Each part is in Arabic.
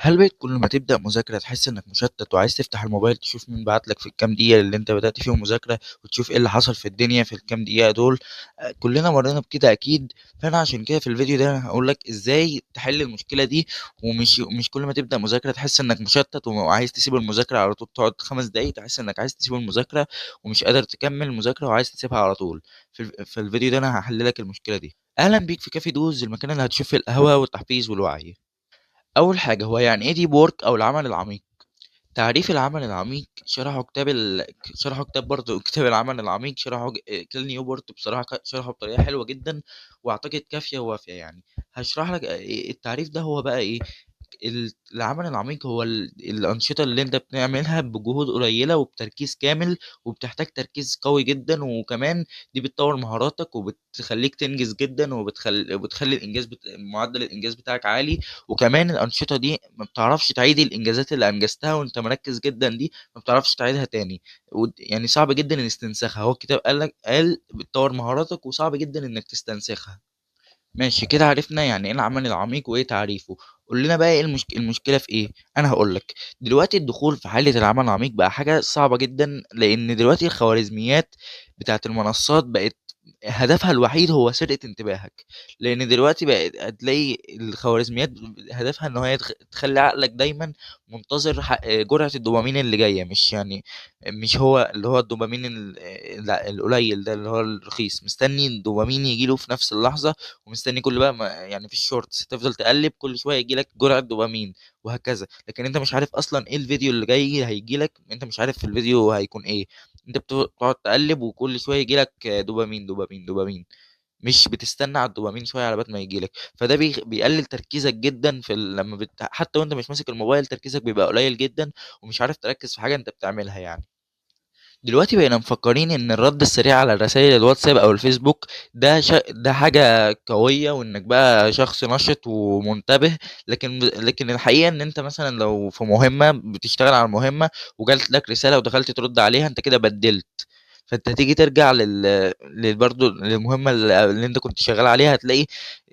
هل بقيت كل ما تبدأ مذاكرة تحس إنك مشتت وعايز تفتح الموبايل تشوف مين بعت لك في الكام دقيقة اللي أنت بدأت فيهم مذاكرة وتشوف إيه اللي حصل في الدنيا في الكام دقيقة دول؟ كلنا مرينا بكده أكيد. فأنا عشان كده في الفيديو ده أنا هقول لك إزاي تحل المشكلة دي، ومش كل ما تبدأ مذاكرة تحس إنك مشتت وعايز تسيب المذاكرة على طول، تقعد 5 دقايق تحس إنك عايز تسيب المذاكرة ومش قادر تكمل المذاكرة وعايز تسيبها على طول. في الفيديو ده أنا هحل لك المشكلة دي. أهلا بيك في كافي دوز، المكان اللي هتشوف فيه القهوة والتحفيز والوعي. أول حاجة، هو يعني إيه deep work أو العمل العميق؟ تعريف العمل العميق شرحه كتاب برضه كتاب العمل العميق، شرحه كيل نيوبورت، بصراحة شرحه بطريقة حلوة جدا وأعتقد كافية ووافية يعني. هشرح لك التعريف ده هو بقى إيه. العمل العميق هو الأنشطة اللي أنت بتعملها بجهود قليلة وبتركيز كامل، وبتحتاج تركيز قوي جدا، وكمان دي بتطور مهاراتك وبتخليك تنجز جدا وبتخلي معدل الإنجاز بتاعك عالي. وكمان الأنشطة دي ما بتعرفش تعيد الإنجازات اللي أنجزتها وأنت مركز جدا، دي ما بتعرفش تعيدها تاني. يعني صعب جدا استنساخها، هو الكتاب قال بتطور مهاراتك وصعب جدا إنك تستنسخها. ماشي كده، عرفنا يعني ايه العمل العميق وايه تعريفه. قول لنا بقى ايه المشكلة في ايه. انا هقول لك. دلوقتي الدخول في حالة العمل العميق بقى حاجة صعبة جدا، لان دلوقتي الخوارزميات بتاعت المنصات بقت هدفها الوحيد هو سرقة انتباهك. لان دلوقتي بقت هتلاقي الخوارزميات هدفها ان هي تخلي عقلك دايما منتظر جرعة الدوبامين اللي جاية، مش يعني مش هو اللي هو الدوبامين القليل ده اللي هو الرخيص، مستني الدوبامين يجيله في نفس اللحظة، ومستني كل بقى ما يعني في الشورتس تفضل تقلب كل شويه يجي لك جرعه دوبامين وهكذا. لكن انت مش عارف اصلا ايه الفيديو اللي جاي هيجي لك، انت مش عارف في الفيديو هيكون ايه. انت بتقعد تقلب وكل شويه يجي لك دوبامين دوبامين دوبامين، مش بتستنى على الدوبامين شويه على بال ما يجي لك. فده بيقلل تركيزك جدا حتى وانت مش ماسك الموبايل تركيزك بيبقى قليل جدا، ومش عارف تركز في حاجه انت بتعملها يعني. دلوقتي بقينا مفكرين ان الرد السريع على الرسائل الواتساب او الفيسبوك ده حاجة قوية، وانك بقى شخص نشط ومنتبه. لكن الحقيقة ان انت مثلا لو في مهمة بتشتغل على مهمة وجالت لك رسالة ودخلت ترد عليها، انت كده بدلت. فانت هتيجي ترجع برضه للمهمة اللي انت كنت شغال عليها، هتلاقي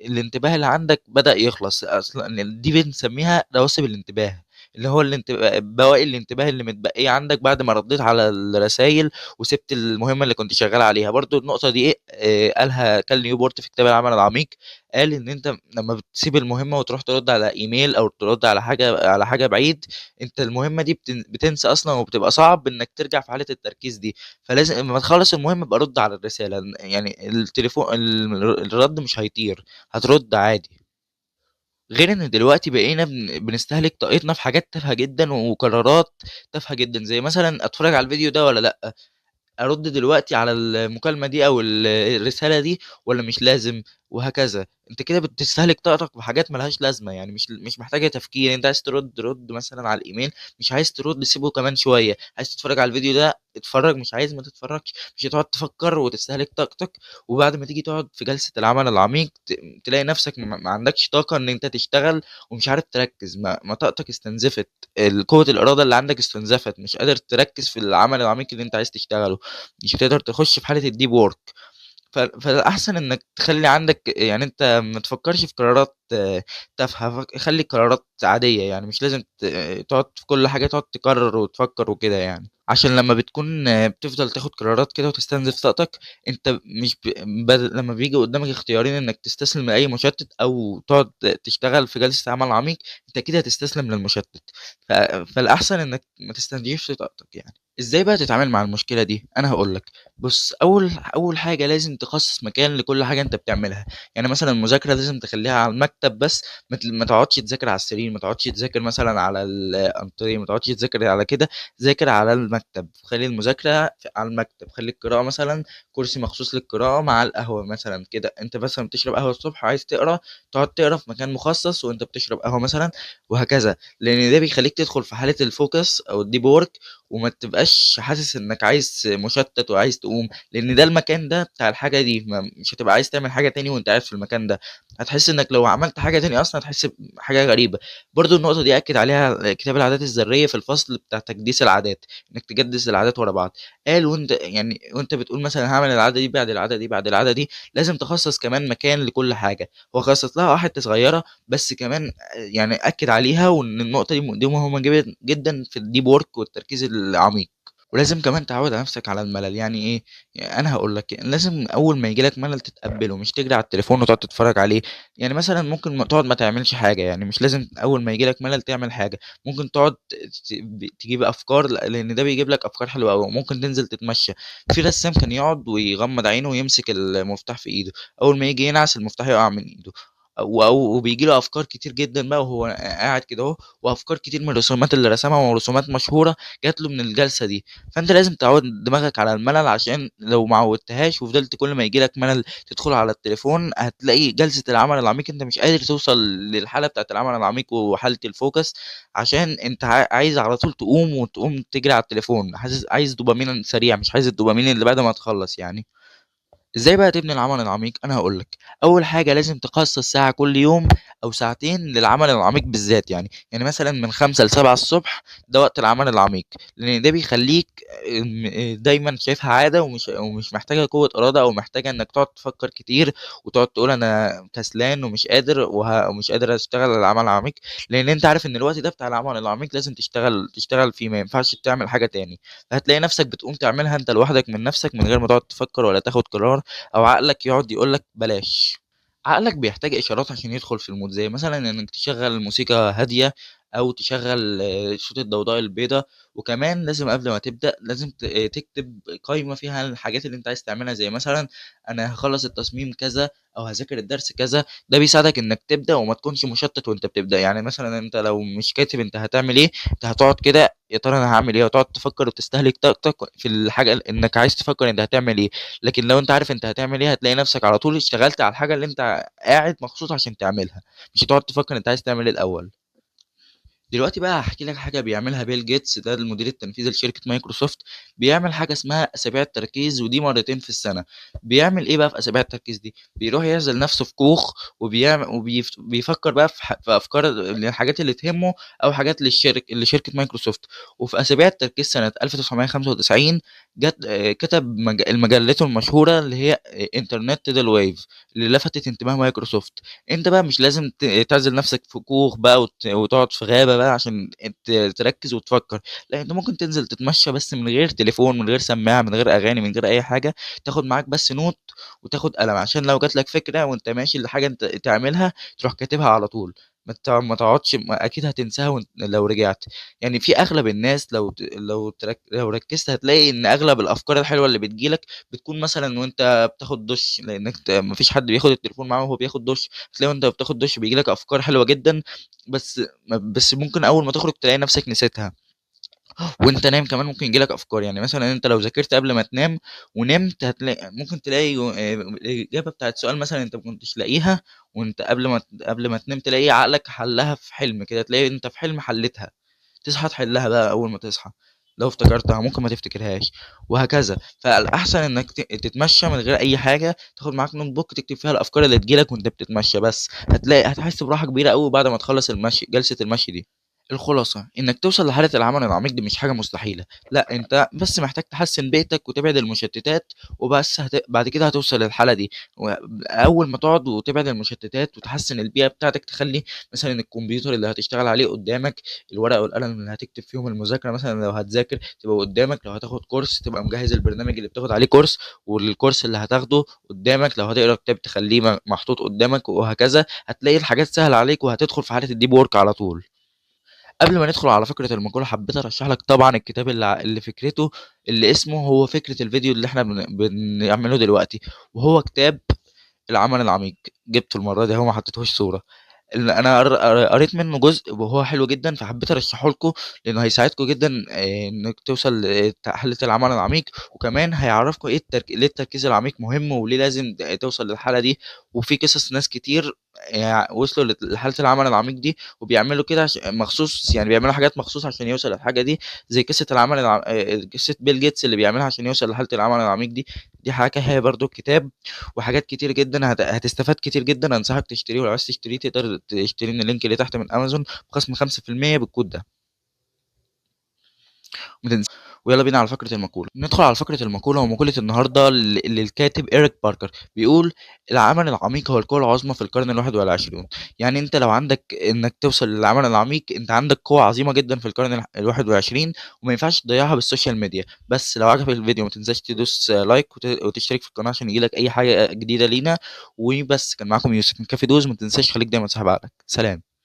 الانتباه اللي عندك بدأ يخلص اصلا. دي بنسميها رواسب الانتباه، اللي هو الانتباه، بواقي الانتباه اللي متبقية عندك بعد ما رديت على الرسايل وسبت المهمة اللي كنت شغال عليها. برضو النقطة دي ايه قالها كال نيوبورت في كتاب العمل العميق. قال ان انت لما بتسيب المهمة وتروح ترد على ايميل او ترد على حاجة بعيد، انت المهمة دي بتنسى اصلا، وبتبقى صعب انك ترجع في حالة التركيز دي. فلازم لما تخلص المهمة يبقى رد على الرسالة، يعني الرد مش هيطير، هترد عادي. غير ان دلوقتي بقينا بنستهلك طاقتنا في حاجات تافهة جدا وقرارات تافهة جدا، زي مثلا اتفرج على الفيديو ده ولا لا، ارد دلوقتي على المكالمة دي او الرسالة دي ولا مش لازم، وهكذا. انت كده بتستهلك طاقتك في حاجات ملهاش لازمة، يعني مش محتاجة تفكير. انت عايز ترد رد مثلا على الايميل، مش عايز ترد سيبه كمان شوية. عايز تتفرج على الفيديو ده اتفرج، مش عايز ما تتفرجش. مش هتقعد تفكر وتستهلك طاقتك، وبعد ما تيجي تقعد في جلسة العمل العميق تلاقي نفسك ما عندكش طاقة ان انت تشتغل، ومش عارف تركز، ما طاقتك استنزفت، قوة الإرادة اللي عندك استنزفت، مش قادر تركز في العمل العميق اللي انت عايز تشتغله، مش هتقدر تخش في حالة الديب وورك. فالأحسن إنك تخلي عندك، يعني أنت ما تفكرش في قرارات تافهة، خلي قرارات عادية، يعني مش لازم تقعد في كل حاجة تقعد تكرر وتفكر وكده يعني. عشان لما بتكون بتفضل تاخد قرارات كده وتستنزف طاقتك، انت مش لما بيجي قدامك اختيارين انك تستسلم لأي مشتت او تقعد تشتغل في جلسة عمل عميق، انت كده هتستسلم للمشتت. فالأحسن انك ما تستنزفش طاقتك يعني. ازاي بقى تتعامل مع المشكلة دي؟ انا هقولك. بص، اول حاجه لازم تخصص مكان لكل حاجه انت بتعملها. يعني مثلا المذاكره لازم تخليها على المكتب بس، ما تقعدش تذاكر على السرير، ما تقعدش تذاكر مثلا على الانتريه، ما تقعدش تذاكر على كده. ذاكر على المكتب، خلي المذاكره على المكتب، خلي القراءه مثلا كرسي مخصوص للقراءه مع القهوه مثلا كده. انت مثلا بتشرب قهوه الصبح عايز تقرا، تقعد تقرا في مكان مخصص وانت بتشرب قهوه مثلا، وهكذا. لان ده بيخليك تدخل في حاله الفوكس او الديب وورك، وما تبقاش حاسس إنك عايز مشتت وعايز تقوم، لأن ده المكان ده بتاع الحاجة دي، مش هتبقى عايز تعمل حاجة تاني وأنت قاعد في المكان ده، هتحس إنك لو عملت حاجة تاني أصلا هتحس بحاجة غريبة. برضو النقطة دي أكد عليها كتاب العادات الذرية في الفصل بتاع تجديس العادات، إنك تجدس العادات ورا بعض. قال وأنت بتقول مثلا هعمل العادة دي بعد العادة دي بعد العادة دي، لازم تخصص كمان مكان لكل حاجة. هو خصص لها حتة صغيرة بس كمان يعني أكد عليها، وإن النقطة دي مهمة جدا في الديب وورك والتركيز العميق. ولازم كمان تعود على نفسك على الملل. يعني ايه؟ يعني انا هقول لك، لازم اول ما يجيلك ملل تتقبله، مش تجري على التليفون وتقعد تتفرج عليه. يعني مثلا ممكن تقعد ما تعملش حاجه، يعني مش لازم اول ما يجيلك ملل تعمل حاجه. ممكن تقعد تجيب افكار، لان ده بيجيب لك افكار حلوه قوي. ممكن تنزل تتمشى. في رسام كان يقعد ويغمض عينه ويمسك المفتاح في ايده، اول ما يجي ينعس المفتاح يقع من ايده، وبيجي له افكار كتير جدا بقى وهو قاعد كده اهو. وافكار كتير من الرسومات اللي رسمها ورسومات مشهوره جات له من الجلسه دي. فانت لازم تعود دماغك على الملل، عشان لو ما عودتهاش وفضلت كل ما يجي لك ملل تدخل على التليفون، هتلاقي جلسه العمل العميق انت مش قادر توصل للحاله بتاعه العمل العميق وحاله الفوكس، عشان انت عايز على طول تقوم وتقوم تجري على التليفون، عايز دوبامين سريع، مش عايز الدوبامين اللي بعد ما تخلص يعني. إزاي بقى تبني العمل العميق؟ أنا هاقول لك. أول حاجة لازم تخصص ساعة كل يوم أو ساعتين للعمل العميق بالذات، يعني مثلًا من 5 ل7 الصبح ده وقت العمل العميق، لإن ده بيخلّيك دايمًا شايفها عادة، ومش محتاجة قوة إرادة، أو محتاجة إنك تقعد تفكر كتير وتقعد تقول أنا كسلان ومش قادر ومش قادر أشتغل العمل العميق، لإن أنت عارف إن الوقت ده بتاع العمل العميق لازم تشتغل فيه، ما ينفعش تعمل حاجة تاني. فهتلاقي نفسك بتقوم تعملها أنت لوحدك من نفسك من غير ما تقعد تفكر ولا تاخد قرار، أو عقلك يقعد يقول لك بلاش. عقلك بيحتاج إشارات عشان يدخل في المود، زي مثلا إنك تشغل موسيقى هادية، أو تشغل صوت الضوضاء البيضاء. وكمان لازم قبل ما تبدأ لازم تكتب قائمة فيها الحاجات اللي أنت عايز تعملها، زي مثلا أنا هخلص التصميم كذا أو هذاكر الدرس كذا. ده بيساعدك إنك تبدأ وما تكونش مشتت وأنت بتبدأ. يعني مثلا أنت لو مش كاتب أنت هتعمل إيه، أنت هتقعد كده يا ترى أنا هاعمل إيه، وتقعد تفكر وتستهلك طاقتك في الحاجة إنك عايز تفكر أنت هتعمل إيه. لكن لو أنت عارف أنت هتعمل إيه، هتلاقي نفسك على طول اشتغلت على الحاجة اللي أنت قاعد مخصوص عشان تعملها، مش هتقعد تفكر أنت عايز تعمل إيه الأول. دلوقتي بقى هاحكي لك حاجة بيعملها بيل جيتس، ده المدير التنفيذي لشركة مايكروسوفت. بيعمل حاجة اسمها أسابيع التركيز، ودي مرتين في السنة. بيعمل إيه بقى في أسابيع التركيز دي؟ بيروح يعزل نفسه في كوخ، بيفكر بقى في أفكار الحاجات اللي تهمه، أو حاجات لشركة مايكروسوفت. وفي أسابيع التركيز سنة 1995 جت كتب مجلته المشهورة اللي هي انترنت تيدل ويف، اللي لفتت انتباه مايكروسوفت. انت بقى مش لازم تعزل نفسك في كوخ بقى وتقعد في غابة بقى عشان تركز وتفكر. لا، انت ممكن تنزل تتمشى بس من غير تليفون، من غير سماعة، من غير اغاني، من غير اي حاجة. تاخد معاك بس نوت وتاخد قلم، عشان لو جات لك فكرة وانت ماشي لحاجة انت تعملها تروح كاتبها على طول. ما تقعدش، اكيد هتنساها لو رجعت. يعني في اغلب الناس لو ركزت هتلاقي ان اغلب الافكار الحلوه اللي بتجيلك بتكون مثلا وانت بتاخد دش، لانك مفيش حد بياخد التليفون معاه وهو بياخد دش. تلاقي وانت بتاخد دش بيجي لك افكار حلوه جدا، بس ممكن اول ما تخرج تلاقي نفسك نسيتها. وانت نايم كمان ممكن يجي لك افكار، يعني مثلا انت لو ذاكرت قبل ما تنام ونمت هتلاقي ممكن تلاقي الاجابه بتاعت سؤال مثلا انت ما كنتش لاقيها، وانت قبل ما تنام تلاقي عقلك حلها في حلم كده، تلاقي انت في حلم حلتها، تصحى تحلها بقى اول ما تصحى. لو افتكرتها ممكن ما تفتكرهاش، وهكذا. فالاحسن انك تتمشى من غير اي حاجه، تاخد معاك نوت بوك تكتب فيها الافكار اللي تجيلك وانت بتتمشى بس، هتحس براحه كبيره قوي بعد ما تخلص جلسه المشي دي. الخلاصة إنك توصل لحالة العمل العميق دي مش حاجة مستحيلة، لأ أنت بس محتاج تحسن بيئتك وتبعد المشتتات وبس. بعد كده هتوصل للحالة دي. أول ما تقعد وتبعد المشتتات وتحسن البيئة بتاعتك، تخلي مثلا الكمبيوتر اللي هتشتغل عليه قدامك، الورقة والقلم اللي هتكتب فيهم المذاكرة مثلا لو هتذاكر تبقى قدامك، لو هتاخد كورس تبقى مجهز البرنامج اللي بتاخد عليه كورس، والكورس اللي هتاخده قدامك، لو هتقرا كتاب تخليه محطوط قدامك، وهكذا. هتلاقي الحاجات سهلة عليك وهتدخل في حالة الديب وورك على طول. قبل ما ندخل على فكرة المقولة، حبيت أرشح لك طبعا الكتاب اللي فكرته اللي اسمه هو فكرة الفيديو اللي احنا بنعمله دلوقتي، وهو كتاب العمل العميق. جبته المرة دي، هو ما حطيتهوش صورة. انا قريت منه جزء وهو حلو جدا، فحبيت ارشحه لكم لانه هيساعدكم جدا انك توصل لحالة العمل العميق. وكمان هيعرفكم ليه التركيز العميق مهم، وليه لازم توصل للحالة دي. وفي قصص ناس كتير وصلوا لحالة العمل العميق دي، وبيعملوا كده مخصوص، يعني بيعملوا حاجات مخصوص عشان يوصل للحاجة دي، زي قصة العمل قصة بيل جيتس اللي بيعملها عشان يوصل لحالة العمل العميق دي. دي حاجة هي برضو كتاب، وحاجات كتير جدا هتستفاد كتير جدا. انصحك تشتريه، ولو عايز تشتريه تقدر تشتريه من اللينك اللي تحت من امازون بخصم 5% بالكود ده. ما تنس- ويلا بينا على فقرة المقولة. ندخل على فقرة المقولة، ومقولة النهاردة للكاتب إيريك باركر. بيقول: العمل العميق هو القوة العظمى في القرن ال21. يعني انت لو عندك انك توصل للعمل العميق، انت عندك قوة عظيمة جدا في القرن ال21، وما ينفعش تضيعها بالسوشيال ميديا. بس لو عجبك الفيديو ما تنساش تدوس لايك وتشترك في القناة عشان يجيلك اي حاجة جديدة لينا. وبس، كان معاكم يوسف من كافي دوز. ما تنساش خليك دايما صاحب عقلك. سلام.